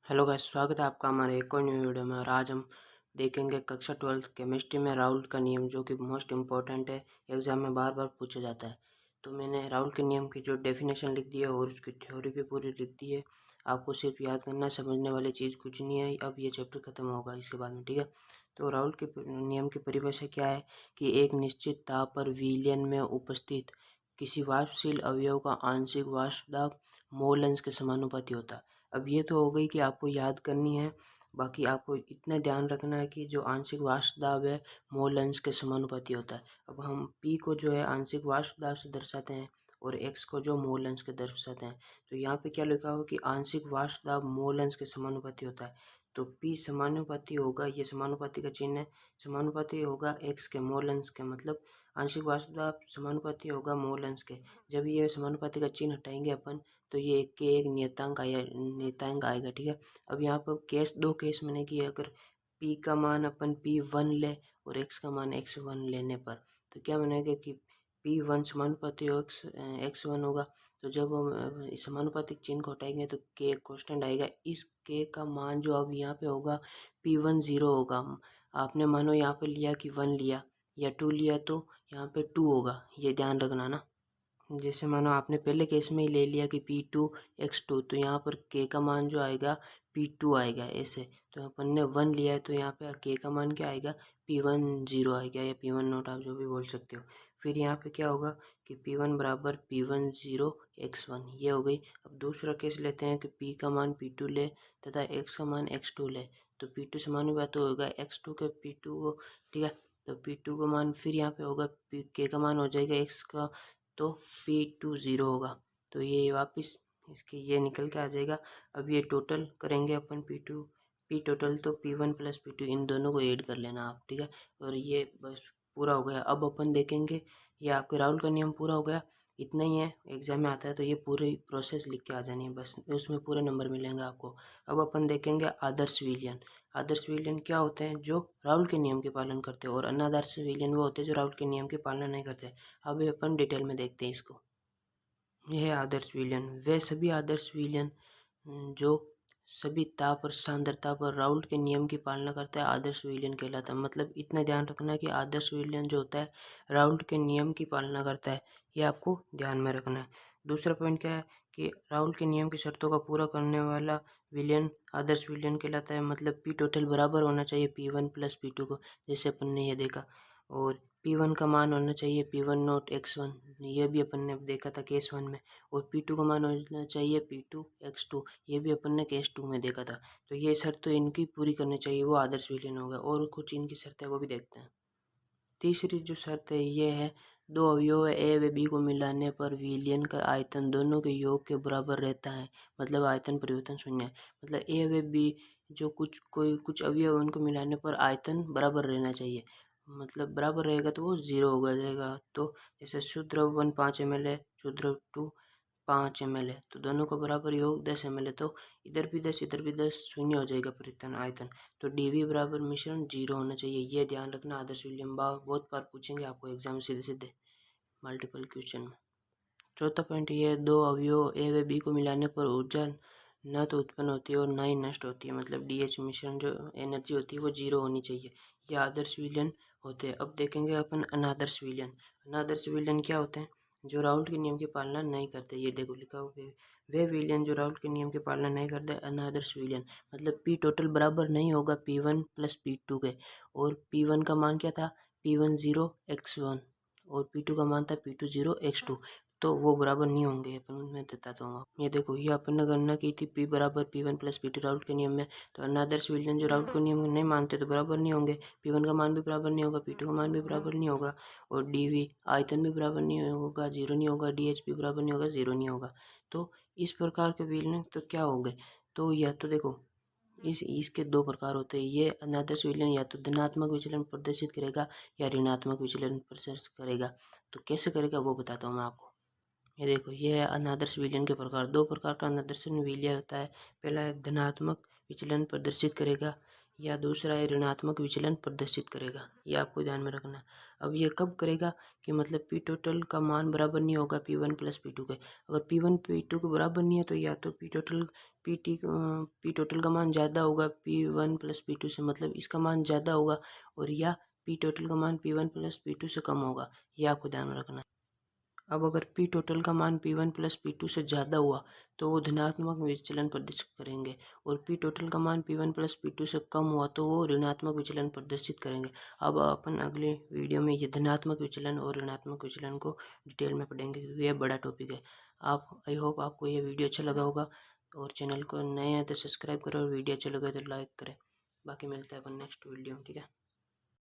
Hello guys, स्वागत है आपका हमारे एक और न्यू वीडियो में। और आज हम देखेंगे कक्षा 12 केमिस्ट्री में राउल्ट का नियम, जो कि मोस्ट इम्पोर्टेंट है, एग्जाम में बार बार पूछा जाता है। तो मैंने राउल्ट के नियम की जो डेफिनेशन लिख दी है और उसकी थ्योरी भी पूरी लिख दी है। आपको सिर्फ याद करना, समझने वाली चीज़ कुछ नहीं है। अब ये चैप्टर खत्म होगा इसके बाद में, ठीक है। तो राउल्ट के नियम की परिभाषा क्या है कि एक निश्चित ताप पर विलयन में उपस्थित किसी वाष्पशील अवयव का आंशिक वाष्प दाब मोल अंश के समानुपाती होता है। अब ये तो हो गई कि आपको याद करनी है। बाकी आपको इतना ध्यान रखना है कि जो आंशिक वाष्प दाब है मोल अंश के समानुपाती होता है। अब हम पी को जो है आंशिक वाष्प दाब से दर्शाते हैं और एक्स को जो मोल अंश के दर्शाते हैं। तो यहाँ पे क्या लिखा हो कि आंशिक वाष्प दाब मोल अंश के समानुपाती होता है। तो पी समानुपाती होगा, ये समानुपाती का चिन्ह है, समानुपाती होगा एक्स के मोल अंश के, मतलब आंशिक वाष्प दाब समानुपाती होगा मोल अंश के। जब ये समानुपाती का चिन्ह हटाएंगे अपन, तो ये एक के एक नियतांक आएगा, ठीक है। अब यहाँ पर दो केस मैंने किए। अगर p का मान अपन p1 ले और x का मान x1 लेने पर, तो क्या बनेगा कि p1 समानुपाती हो x1 होगा। तो जब हम इस समानुपातिक चिन्ह को हटाएंगे तो k कांस्टेंट आएगा। इस k का मान जो अब यहाँ पे होगा p1 0 होगा। आपने मानो यहाँ पे लिया कि 1 लिया या 2 लिया, तो यहाँ पे 2 होगा, ये ध्यान रखना ना। जैसे मानो आपने पहले केस में ही ले लिया कि P2 x2, तो यहाँ पर K का मान जो आएगा P2 आएगा ऐसे। तो अपन ने 1 लिया है तो यहाँ पे K का मान क्या आएगा, P1 0 आएगा, या P1 नोट आप जो भी बोल सकते हो। फिर यहाँ पे क्या होगा कि P1 बराबर P1 0 x1, ये हो गई। अब दूसरा केस लेते हैं कि P का मान P2 ले तथा x का मान x2 ले, तो P2 समानुपाती होगा x2 के P2 को, ठीक है। तो P2 का मान फिर यहाँ पे होगा K का मान हो जाएगा x का, तो P2 0 होगा। तो ये वापस इसके ये निकल के आ जाएगा। अब ये टोटल करेंगे अपन P टोटल, तो P1 प्लस P2 इन दोनों को ऐड कर लेना आप, ठीक है। और ये बस पूरा हो गया। अब अपन देखेंगे, ये आपके राउल्ट का नियम पूरा हो गया। इतना ही है, एग्जाम में आता है तो ये पूरी प्रोसेस लिख के आ जानी है बस, उसमें पूरे नंबर मिलेंगे आपको। अब अपन देखेंगे आदर्श विलयन। आदर्श विलयन क्या होते हैं, जो राउल्ट के नियम के पालन करते हैं, और अनादर्श विलयन वो होते हैं जो राउल्ट के नियम की पालना नहीं करते। अब अपन डिटेल में देखते हैं इसको। यह है आदर्श विलयन। वे सभी आदर्श विलयन जो सभी ताप और सांद्रता पर राउल्ट के नियम की पालना करता है आदर्श विलयन कहलाता है। मतलब इतना ध्यान रखना कि आदर्श विलयन जो होता है राउल्ट के नियम की पालना करता है, ये आपको ध्यान में रखना है। दूसरा पॉइंट क्या है कि राउल्ट के नियम की शर्तों का पूरा करने वाला विलयन आदर्श विलयन कहलाता है। मतलब पी टोटल बराबर होना चाहिए P1 प्लस P2 को, जैसे अपन ने ये देखा। और P1 का मान होना चाहिए P1 नोट x1, ये भी अपन ने देखा था केस 1 में। और P2 का मान होना चाहिए P2 x2, ये भी अपन ने केस 2 में देखा था। तो ये शर्त तो इनकी पूरी करनी चाहिए, वो आदर्श विलयन होगा। और कुछ इनकी शर्त है वो भी देखते हैं। तीसरी जो शर्त है ये है, दो अवयव ए व बी को मिलाने पर विलयन का आयतन दोनों के योग के बराबर रहता है। मतलब आयतन परिवर्तन शून्य है। मतलब ए व बी जो कुछ अवयव उनको मिलाने पर आयतन बराबर रहना चाहिए। मतलब बराबर रहेगा तो वो 0 हो जाएगा। तो जैसे शुद्ध द्रव 1 5 ml है, शुद्ध द्रव 2 5 ml है, तो दोनों का बराबर योग 10 ml है। तो इधर भी 10 इधर भी 10, शून्य हो जाएगा परिवर्तन आयतन। तो डीवी बराबर मिश्रण 0 होना चाहिए, ये ध्यान रखना। आदर्श विलयन बहुत बार पूछेंगे आपको एग्जाम में, सीधे सीधे मल्टीपल क्वेश्चन में। चौथा पॉइंट ये है, दो अवयव ए व बी को मिलाने पर ऊर्जा न तो उत्पन्न होती है और न ही नष्ट होती है। मतलब डीएच मिश्रण जो एनर्जी होती है वो 0 होनी चाहिए। ये आदर्श विलयन होते हैं। अब देखेंगे अपन अनादर्श विलयन। अनादर्श विलयन क्या होते हैं, जो राउल्ट के नियम की पालना नहीं करते। ये देखो लिखा हुआ है, वे विलयन जो राउल्ट के नियम की पालना नहीं करते अनादर्श विलयन। मतलब पी टोटल बराबर नहीं होगा P1 प्लस P2 के। और P1 का मान क्या था, P1 0 x1, और P2 का मान था P2 0 x2, तो वो बराबर नहीं होंगे। अपन मैं बताता हूँ। ये देखो, ये अपन ने गणना की थी P बराबर P1 प्लस P2 राउल्ट के नियम में। तो अनादर्श विलयन जो राउल्ट के नियम नहीं मानते तो बराबर नहीं होंगे। P1 का मान भी बराबर नहीं होगा, P2 का मान भी बराबर नहीं होगा, और डीवी आयतन भी बराबर नहीं होगा, 0 नहीं होगा, डीएच भी बराबर नहीं होगा, 0 नहीं होगा। तो इस प्रकार के विलयन तो क्या हो गए, तो या तो देखो इसके दो प्रकार होते हैं। ये अनादर्श विलयन या तो धनात्मक विचलन प्रदर्शित करेगा या ऋणात्मक विचलन प्रदर्शित करेगा। तो कैसे करेगा वो बताता हूँ मैं आपको। ये देखो, ये है अनादर्श विलयन के प्रकार। दो प्रकार का अनादर्श विलय होता है। पहला है धनात्मक विचलन प्रदर्शित करेगा, या दूसरा है ऋणात्मक विचलन प्रदर्शित करेगा। ये आपको ध्यान में रखना है। अब ये कब करेगा कि मतलब पी टोटल का मान बराबर नहीं होगा P1 प्लस P2 के। अगर P1 P2 के बराबर नहीं है तो या तो पी टोटल का मान ज़्यादा होगा P1 प्लस P2 से, मतलब इसका मान ज़्यादा होगा, और या पी टोटल का मान P1 प्लस P2 से कम होगा। ये आपको ध्यान में रखना है। अब अगर पी टोटल का मान P1 प्लस P2 से ज़्यादा हुआ तो वो धनात्मक विचलन प्रदर्शित करेंगे, और पी टोटल का मान P1 प्लस P2 से कम हुआ तो वो ऋणात्मक विचलन प्रदर्शित करेंगे। अब अपन अगले वीडियो में ये धनात्मक विचलन और ऋणात्मक विचलन को डिटेल में पढ़ेंगे, क्योंकि ये बड़ा टॉपिक है। आई होप आपको ये वीडियो अच्छा लगा होगा, और चैनल को नए हैं तो सब्सक्राइब करें, और वीडियो अच्छा लगे तो लाइक करें। बाकी मिलते हैं अपन नेक्स्ट वीडियो में, ठीक है।